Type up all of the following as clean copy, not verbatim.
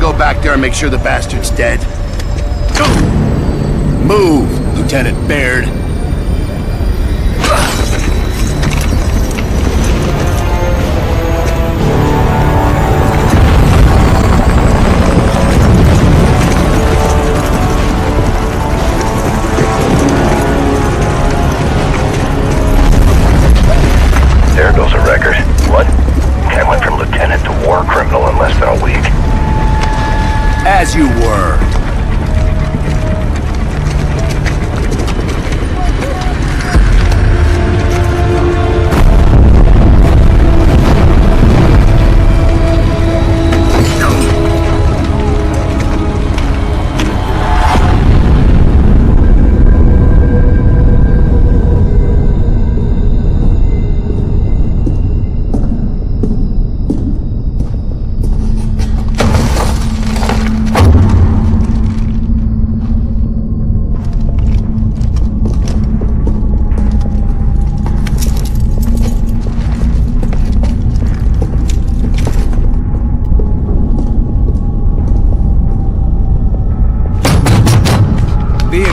go back there and make sure the bastard's dead. Move, Lieutenant Baird. There goes a record. What? I went from lieutenant to war criminal in less than a week. As you were.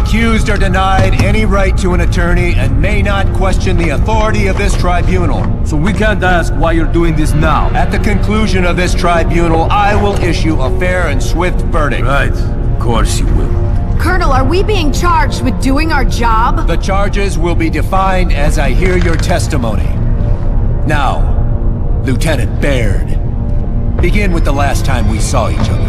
Accused are denied any right to an attorney and may not question the authority of this tribunal. So we can't ask why you're doing this now. At the conclusion of this tribunal, I will issue a fair and swift verdict. Right. Of course you will. Colonel, are we being charged with doing our job? The charges will be defined as I hear your testimony. Now, Lieutenant Baird, begin with the last time we saw each other.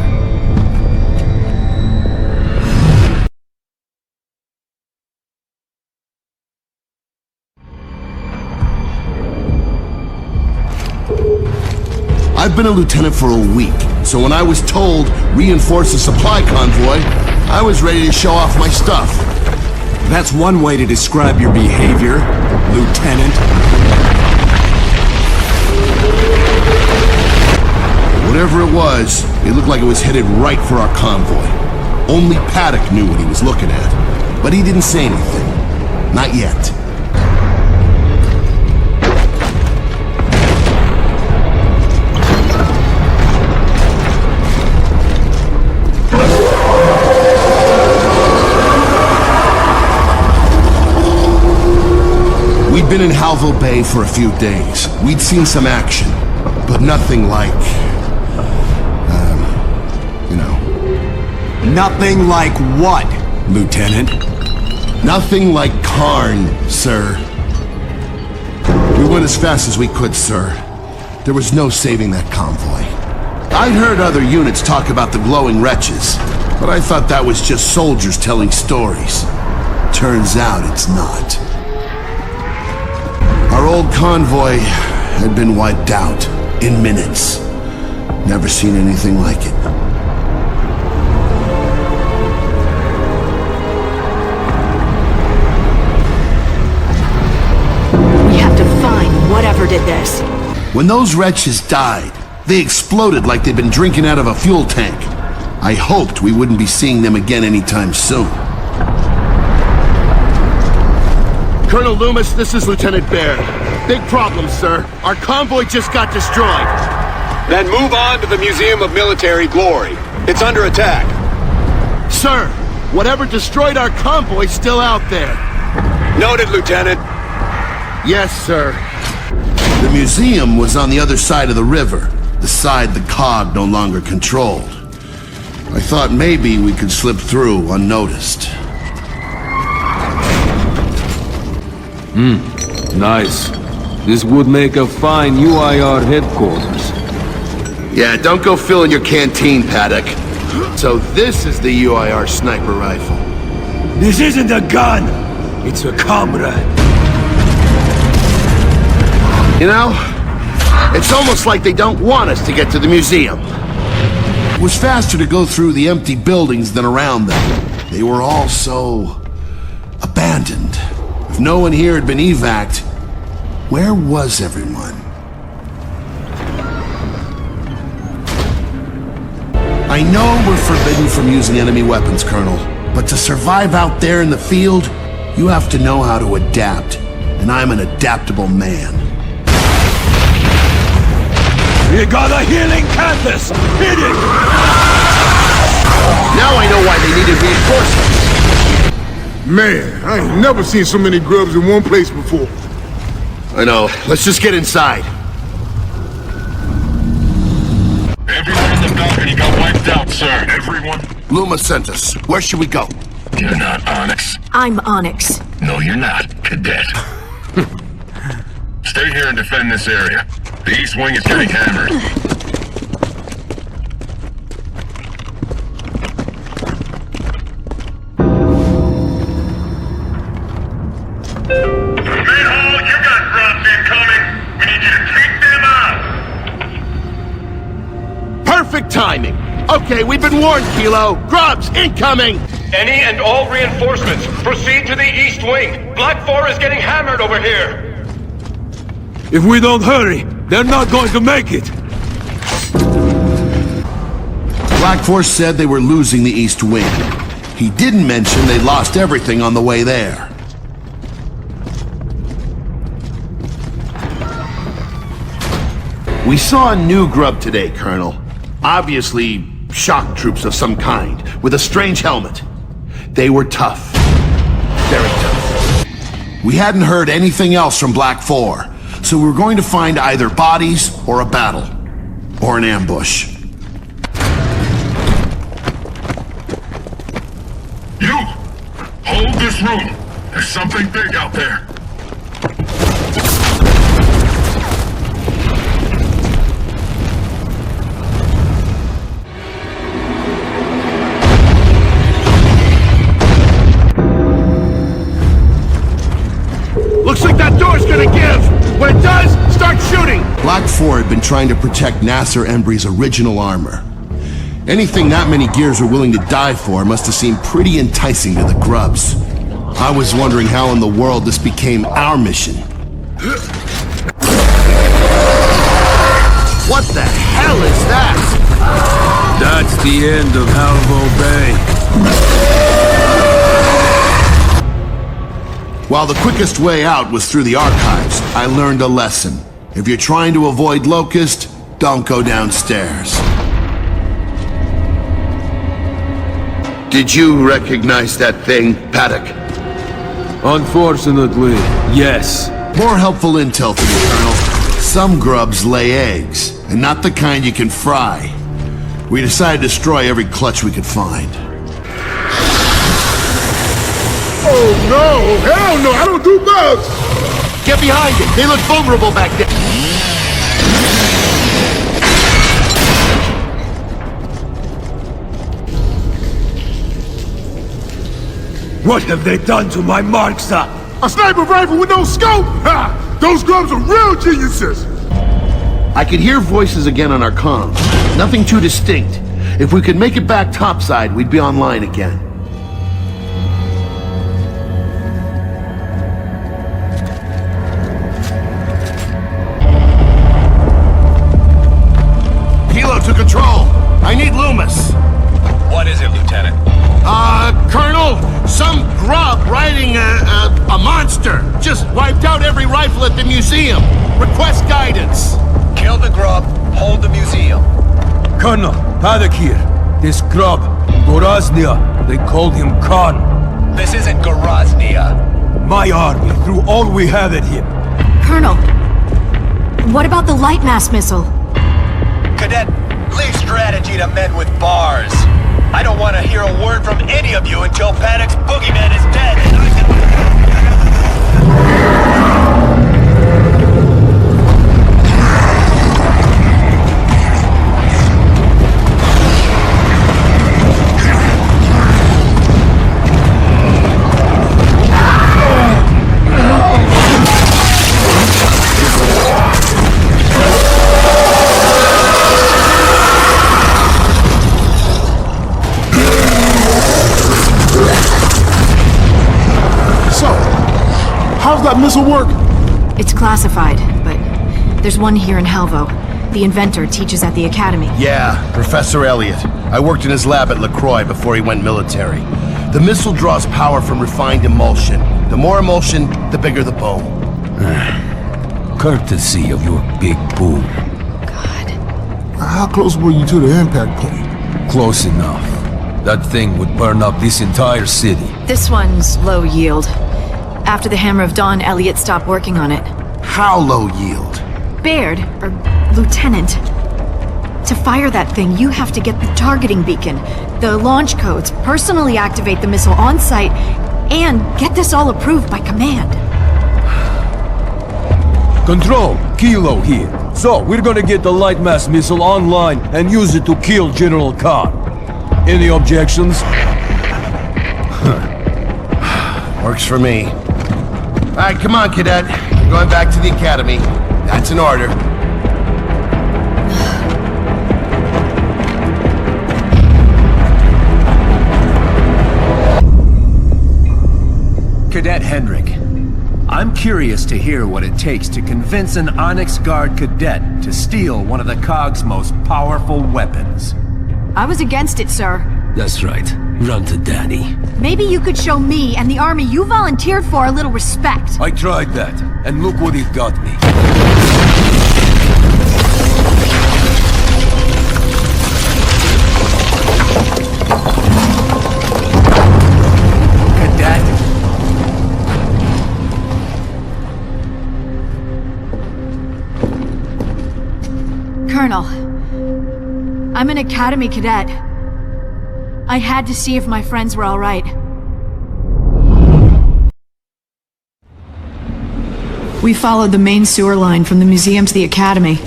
I've been a lieutenant for a week, so when I was told reinforce the supply convoy, I was ready to show off my stuff. That's one way to describe your behavior, Lieutenant. Whatever it was, it looked like it was headed right for our convoy. Only Paddock knew what he was looking at, but he didn't say anything. Not yet. We'd been in Halvo Bay for a few days. We'd seen some action, but nothing like... you know. Nothing like what, Lieutenant? Nothing like Karn, sir. We went as fast as we could, sir. There was no saving that convoy. I'd heard other units talk about the glowing wretches, but I thought that was just soldiers telling stories. Turns out it's not. Our old convoy had been wiped out in minutes. Never seen anything like it. We have to find whatever did this. When those wretches died, they exploded like they'd been drinking out of a fuel tank. I hoped we wouldn't be seeing them again anytime soon. Colonel Loomis, this is Lieutenant Baird. Big problem, sir. Our convoy just got destroyed. Then move on to the Museum of Military Glory. It's under attack. Sir, whatever destroyed our convoy's still out there. Noted, Lieutenant. Yes, sir. The museum was on the other side of the river, the side the COG no longer controlled. I thought maybe we could slip through unnoticed. Nice. This would make a fine UIR headquarters. Yeah, don't go filling your canteen, Paddock. So this is the UIR sniper rifle. This isn't a gun! It's a comrade. You know, it's almost like they don't want us to get to the museum. It was faster to go through the empty buildings than around them. They were all so... abandoned. If no one here had been evac'd, where was everyone? I know we're forbidden from using enemy weapons, Colonel, but to survive out there in the field, you have to know how to adapt, and I'm an adaptable man. We got a healing canvas! Hit it! Now I know why they needed reinforcements. Man, I ain't never seen so many grubs in one place before. I know. Let's just get inside. Everyone in the balcony got wiped out, sir. Everyone? Luma sent us. Where should we go? You're not Onyx. I'm Onyx. No, you're not, Cadet. Stay here and defend this area. The East Wing is getting hammered. Mayhall, you got grubs incoming. We need you to take them out. Perfect timing. Okay, we've been warned, Kilo. Grubs incoming! Any and all reinforcements, proceed to the East Wing. Black 4 is getting hammered over here. If we don't hurry, they're not going to make it! Black Force said they were losing the East Wing. He didn't mention they lost everything on the way there. We saw a new grub today, Colonel. Obviously, shock troops of some kind, with a strange helmet. They were tough. Very tough. We hadn't heard anything else from Black 4, so we were going to find either bodies or a battle. Or an ambush. You! Hold this room. There's something big out there. Looks like that door's gonna give! When it does, start shooting! Black 4 had been trying to protect Nasser Embry's original armor. Anything that many gears were willing to die for must have seemed pretty enticing to the grubs. I was wondering how in the world this became our mission. What the hell is that? That's the end of Halvo Bay. While the quickest way out was through the archives, I learned a lesson. If you're trying to avoid Locust, don't go downstairs. Did you recognize that thing, Paddock? Unfortunately, yes. More helpful intel for me, Colonel. Some grubs lay eggs, and not the kind you can fry. We decided to destroy every clutch we could find. Oh no! Hell no! I don't do bugs! Get behind it! They look vulnerable back there! What have they done to my Marksa? A sniper rifle with no scope! Ha! Those grubs are real geniuses! I could hear voices again on our comms. Nothing too distinct. If we could make it back topside, we'd be online again. Kilo to control. I need Loomis. What is it, Lieutenant? Colonel, some grub riding a monster just wiped out every rifle at the museum. Request guidance. Kill the grub, hold the museum. Colonel, Paddock here. This grub, Goraznia, they called him Khan. This isn't Goraznia. My army threw all we have at him. Colonel, what about the light mass missile? Cadet, leave strategy to men with bars. I don't want to hear a word from any of you until Paddock's boogeyman is dead and I can... How's that missile work? It's classified, but there's one here in Halvo. The inventor teaches at the academy. Yeah, Professor Elliot. I worked in his lab at LaCroix before he went military. The missile draws power from refined emulsion. The more emulsion, the bigger the boom. Courtesy of your big boom. God. How close were you to the impact point? Close enough. That thing would burn up this entire city. This one's low yield. After the Hammer of Dawn, Elliot stopped working on it. How low yield? Baird, or Lieutenant, to fire that thing, you have to get the targeting beacon, the launch codes, personally activate the missile on site, and get this all approved by command. Control, Kilo here. So, we're gonna get the light mass missile online and use it to kill General Khan. Any objections? Works for me. Alright, come on, Cadet. We're going back to the Academy. That's an order. Cadet Hendrik, I'm curious to hear what it takes to convince an Onyx Guard cadet to steal one of the COG's most powerful weapons. I was against it, sir. That's right. Run to Daddy. Maybe you could show me and the army you volunteered for a little respect. I tried that, and look what it got me. Cadet? Colonel, I'm an Academy cadet. I had to see if my friends were all right. We followed the main sewer line from the museum to the Academy.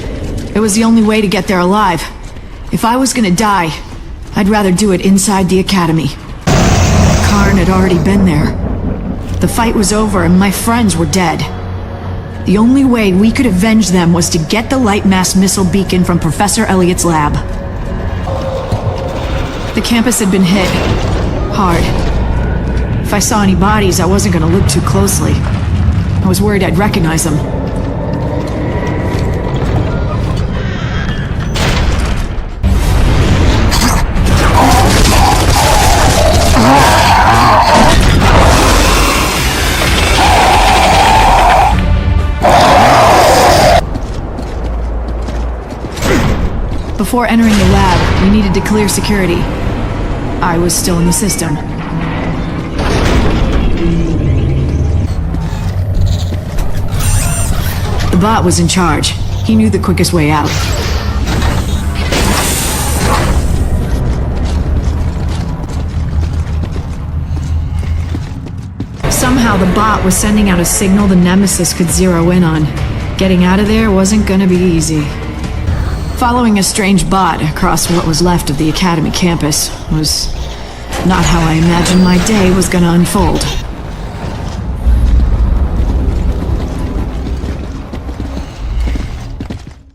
It was the only way to get there alive. If I was gonna die, I'd rather do it inside the Academy. Karn had already been there. The fight was over and my friends were dead. The only way we could avenge them was to get the light mass missile beacon from Professor Elliot's lab. The campus had been hit. Hard. If I saw any bodies, I wasn't gonna look too closely. I was worried I'd recognize them. Before entering the lab, we needed to clear security. I was still in the system. The bot was in charge. He knew the quickest way out. Somehow the bot was sending out a signal the Nemesis could zero in on. Getting out of there wasn't gonna be easy. Following a strange bot across what was left of the Academy campus was not how I imagined my day was gonna unfold.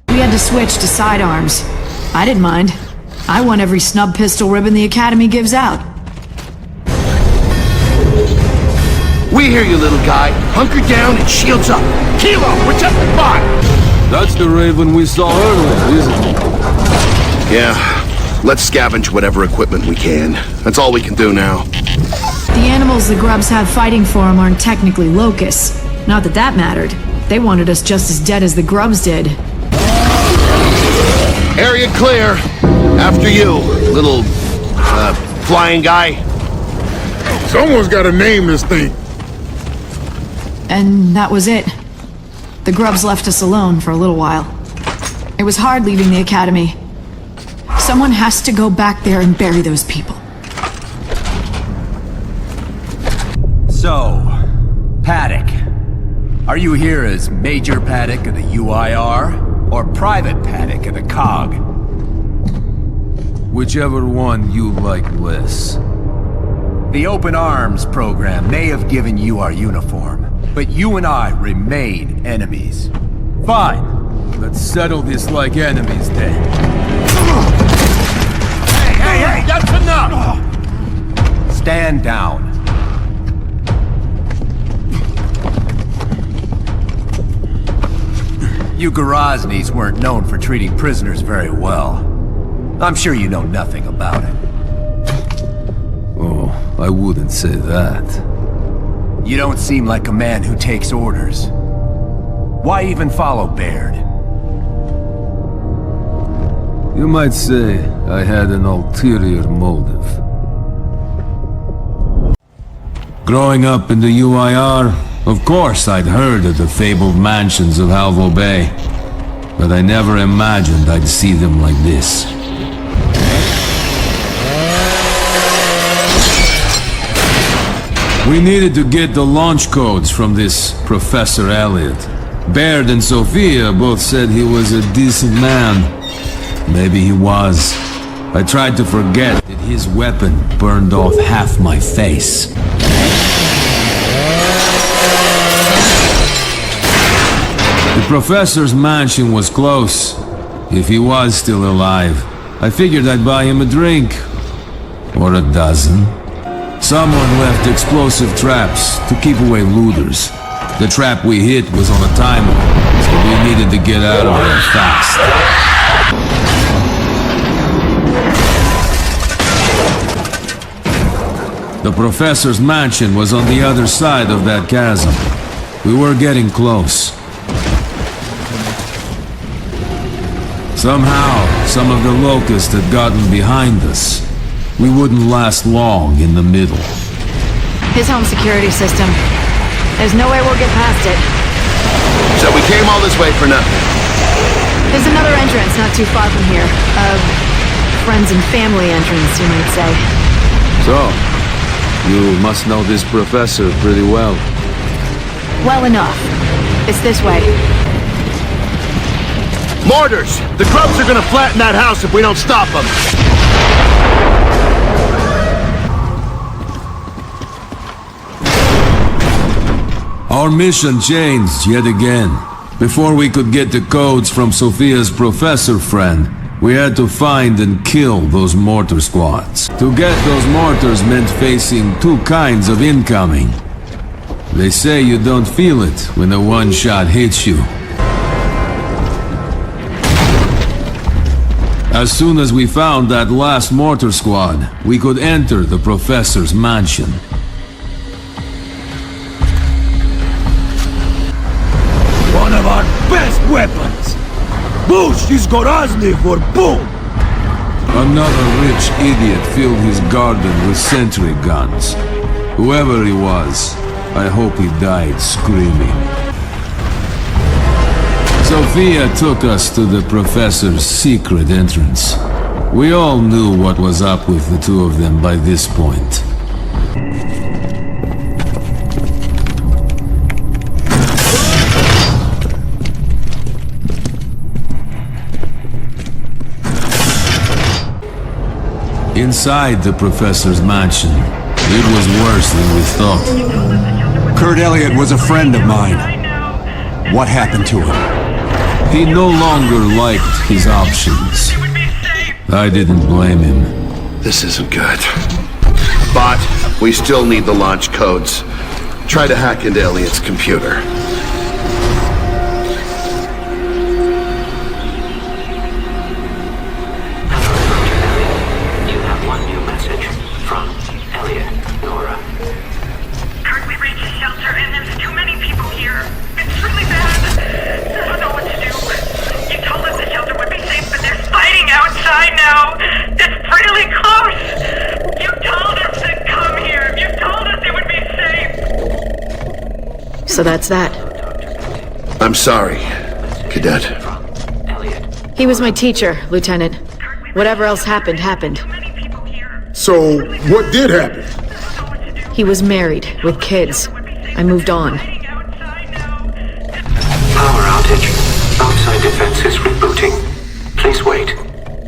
We had to switch to sidearms. I didn't mind. I want every snub pistol ribbon the Academy gives out. We hear you, little guy. Hunker down and shields up. Kilo, protect the bot! That's the Raven we saw earlier, isn't it? Yeah. Let's scavenge whatever equipment we can. That's all we can do now. The animals the grubs have fighting for them aren't technically locusts. Not that that mattered. They wanted us just as dead as the grubs did. Area clear. After you, little, flying guy. Someone's gotta name this thing. And that was it. The grubs left us alone for a little while. It was hard leaving the Academy. Someone has to go back there and bury those people. So, Paddock. Are you here as Major Paddock of the UIR, or Private Paddock of the COG? Whichever one you like less. The Open Arms program may have given you our uniform, but you and I remain enemies. Fine. Let's settle this like enemies then. Hey, that's enough! Stand down. You Garaznys weren't known for treating prisoners very well. I'm sure you know nothing about it. Oh, I wouldn't say that. You don't seem like a man who takes orders. Why even follow Baird? You might say I had an ulterior motive. Growing up in the UIR, of course I'd heard of the fabled mansions of Halvo Bay, but I never imagined I'd see them like this. We needed to get the launch codes from this Professor Elliot. Baird and Sophia both said he was a decent man. Maybe he was. I tried to forget that his weapon burned off half my face. The professor's mansion was close. If he was still alive, I figured I'd buy him a drink. Or a dozen. Someone left explosive traps to keep away looters. The trap we hit was on a timer, so we needed to get out of there fast. The professor's mansion was on the other side of that chasm. We were getting close. Somehow, some of the locusts had gotten behind us. We wouldn't last long in the middle. His home security system. There's no way we'll get past it. So we came all this way for nothing. There's another entrance not too far from here. Friends and family entrance, you might say. So, you must know this professor pretty well. Well enough. It's this way. Mortars! The grubs are gonna flatten that house if we don't stop them! Our mission changed yet again. Before we could get the codes from Sophia's professor friend, we had to find and kill those mortar squads. To get those mortars meant facing two kinds of incoming. They say you don't feel it when a one-shot hits you. As soon as we found that last mortar squad, we could enter the professor's mansion. One of our best weapons! Bush is Gorazny for boom! Another rich idiot filled his garden with sentry guns. Whoever he was, I hope he died screaming. Sophia took us to the professor's secret entrance. We all knew what was up with the two of them by this point. Inside the professor's mansion, it was worse than we thought. Kurt Elliott was a friend of mine. What happened to him? He no longer liked his options. I didn't blame him. This isn't good. But we still need the launch codes. Try to hack into Elliot's computer. You have one new message from Elliot, Nora. Kurt, we reached the shelter and there's too many people here. It's really bad. I don't know what to do. You told us the shelter would be safe, but there's fighting outside now. It's really close. You told us to come here. You told us it would be safe. So that's that. I'm sorry, Cadet. He was my teacher, Lieutenant. Whatever else happened, happened. So, what did happen? He was married, with kids. I moved on. Power outage. Outside defense is rebooting. Please wait.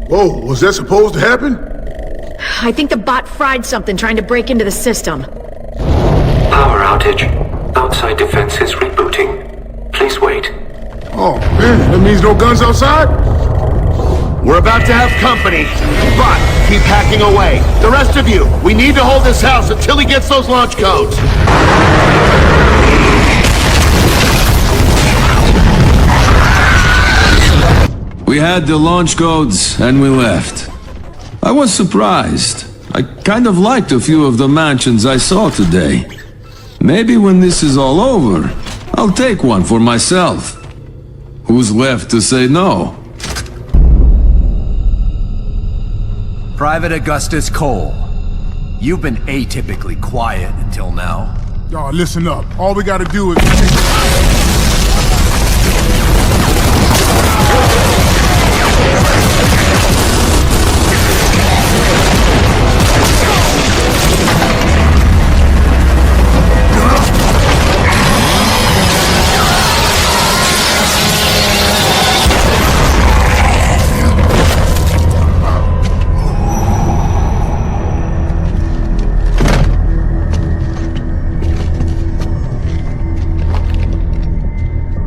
Whoa, was that supposed to happen? I think the bot fried something trying to break into the system. Power outage. Outside defense is rebooting. Please wait. Oh, man, that means no guns outside? We're about to have company, but keep hacking away. The rest of you, we need to hold this house until he gets those launch codes. We had the launch codes and we left. I was surprised. I kind of liked a few of the mansions I saw today. Maybe when this is all over, I'll take one for myself. Who's left to say no? Private Augustus Cole. You've been atypically quiet until now. Y'all, listen up. All we gotta do is...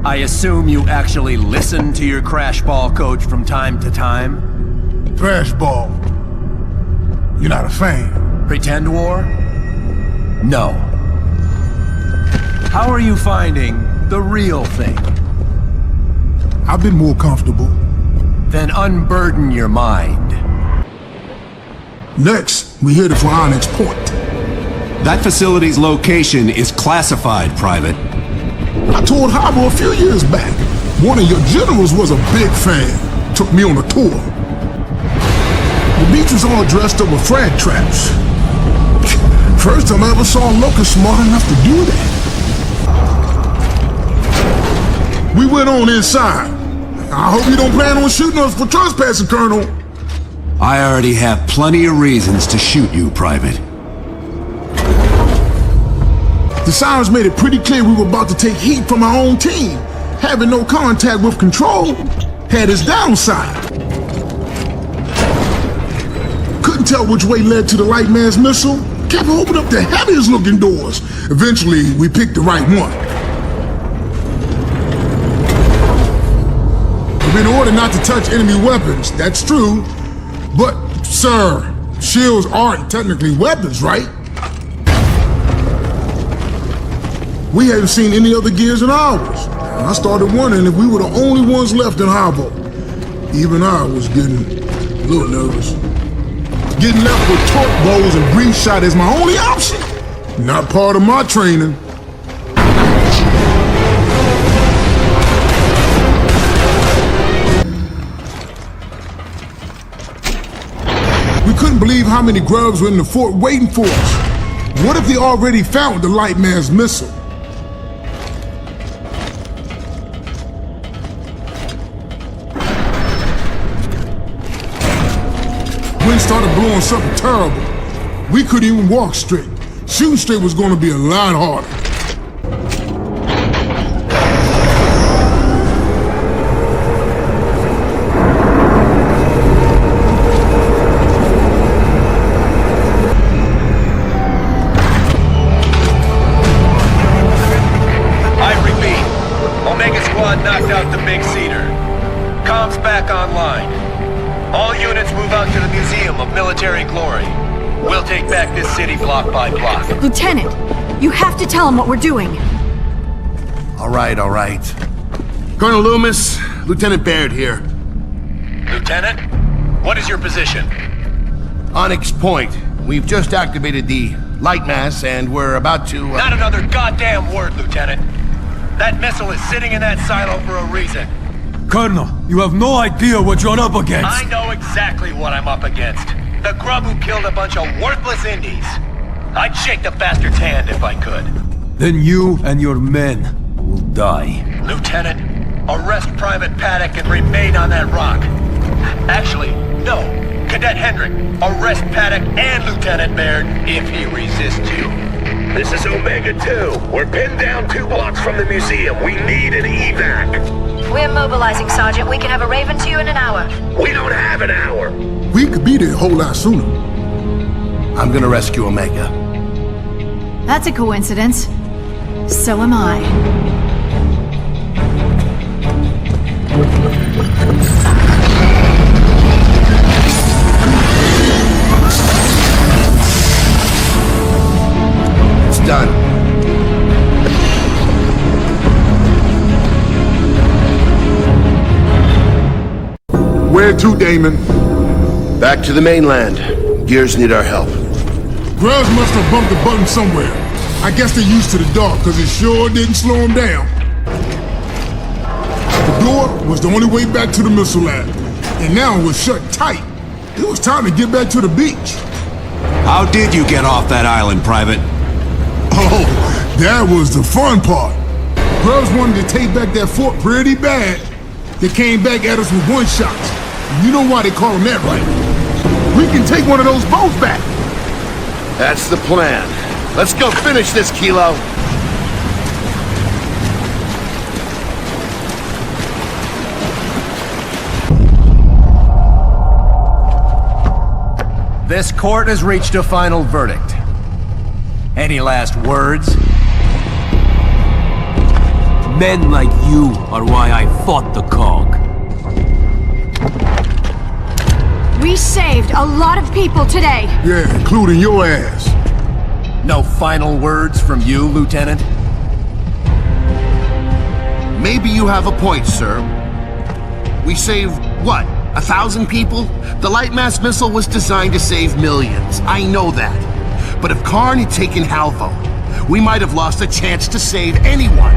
I assume you actually listen to your crash ball coach from time to time? Crash ball. You're not a fan? Pretend war? No. How are you finding the real thing? I've been more comfortable. Then unburden your mind. Next, we headed for Onyx Point. That facility's location is classified, Private. I toured Harbor a few years back. One of your generals was a big fan. Took me on a tour. The beach was all dressed up with frag traps. First time I ever saw a locust smart enough to do that. We went on inside. I hope you don't plan on shooting us for trespassing, Colonel. I already have plenty of reasons to shoot you, Private. The sirens made it pretty clear we were about to take heat from our own team. Having no contact with control had its downside. Couldn't tell which way led to the light man's missile. Kept opening up the heaviest looking doors. Eventually, we picked the right one. We've been ordered not to touch enemy weapons, that's true. But, sir, shields aren't technically weapons, right? We hadn't seen any other gears in ours. I started wondering if we were the only ones left in Harbor. Even I was getting a little nervous. Getting left with torque bows and breeze shot is my only option. Not part of my training. We couldn't believe how many grubs were in the fort waiting for us. What if they already found the light man's missile? Wind started blowing something terrible. We couldn't even walk straight. Shooting straight was going to be a lot harder. I repeat, Omega Squad knocked out the Big Cedar. Comms back online. All units move out to the Museum of Military Glory. We'll take back this city block by block. Lieutenant, you have to tell him what we're doing. All right. Colonel Loomis, Lieutenant Baird here. Lieutenant, what is your position? Onyx Point. We've just activated the light mass and we're about to... Not another goddamn word, Lieutenant. That missile is sitting in that silo for a reason. Colonel, you have no idea what you're up against. I know exactly what I'm up against. The grub who killed a bunch of worthless Indies. I'd shake the bastard's hand if I could. Then you and your men will die. Lieutenant, arrest Private Paddock and remain on that rock. Actually, no. Cadet Hendrick, arrest Paddock and Lieutenant Baird if he resists you. This is Omega 2. We're pinned down 2 blocks from the museum. We need an evac. We're mobilizing, Sergeant. We can have a Raven to you in an hour. We don't have an hour. We could be there a whole lot sooner. I'm gonna rescue Omega. That's a coincidence. So am I. It's done. Where to, Damon? Back to the mainland. Gears need our help. Grubs must have bumped the button somewhere. I guess they're used to the dark, because it sure didn't slow them down. The door was the only way back to the missile lab, and now it was shut tight. It was time to get back to the beach. How did you get off that island, Private? Oh, that was the fun part. Grubs wanted to take back that fort pretty bad. They came back at us with one-shots. You know why they call them that, right? We can take one of those boats back. That's the plan. Let's go finish this, Kilo. This court has reached a final verdict. Any last words? Men like you are why I fought the Cog. We saved a lot of people today. Yeah, including your ass. No final words from you, Lieutenant? Maybe you have a point, sir. We saved, what, 1,000 people? The light mass missile was designed to save millions. I know that. But if Karn had taken Halvo, we might have lost a chance to save anyone.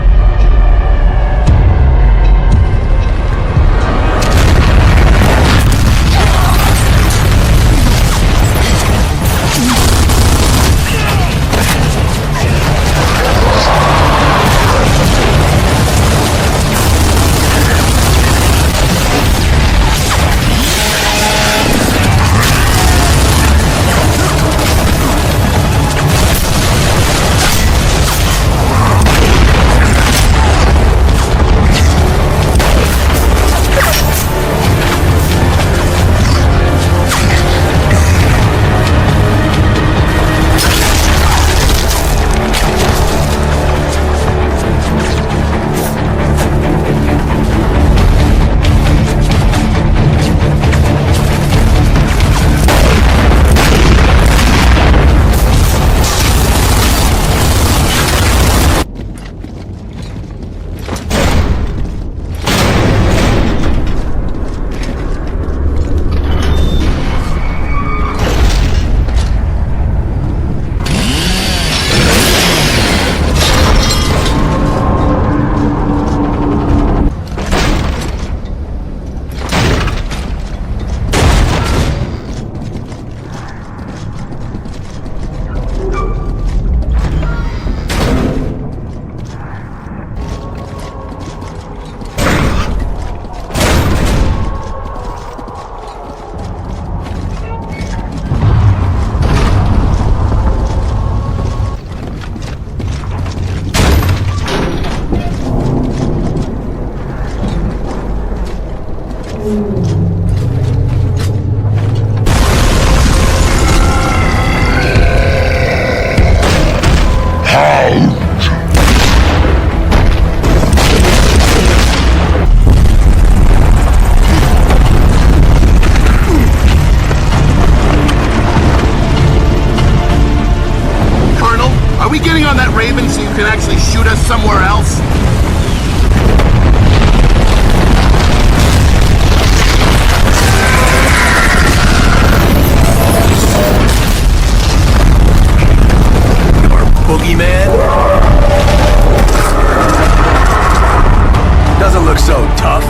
Can actually shoot us somewhere else? Your boogeyman? Doesn't look so tough.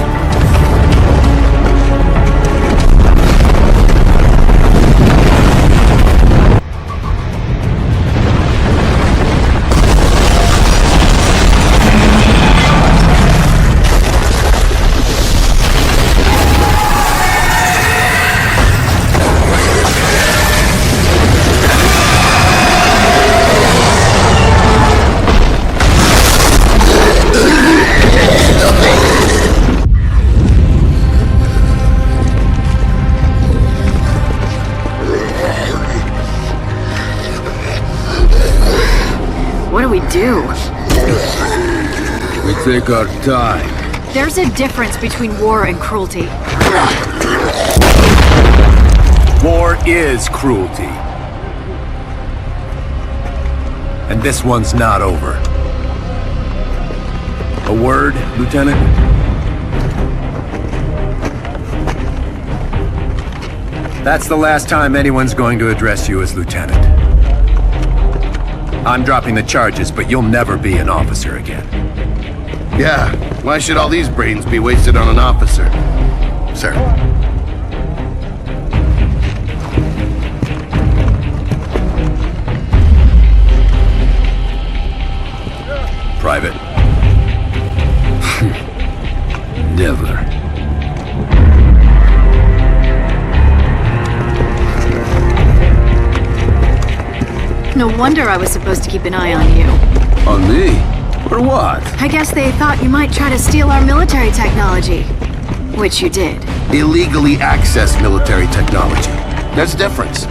What do we do? We take our time. There's a difference between war and cruelty. War is cruelty. And this one's not over. A word, Lieutenant? That's the last time anyone's going to address you as Lieutenant. I'm dropping the charges, but you'll never be an officer again. Yeah, why should all these brains be wasted on an officer? Sir. No wonder I was supposed to keep an eye on you. On me? For what? I guess they thought you might try to steal our military technology. Which you did. Illegally access military technology. There's a difference.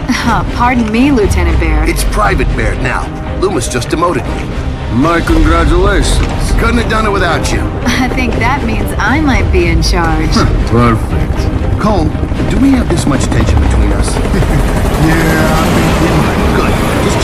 Pardon me, Lieutenant Baird. It's Private Baird now. Loomis just demoted me. My congratulations. Couldn't have done it without you. I think that means I might be in charge. Perfect. Cole, do we have this much tension between us? Yeah, I think we might. Good. Just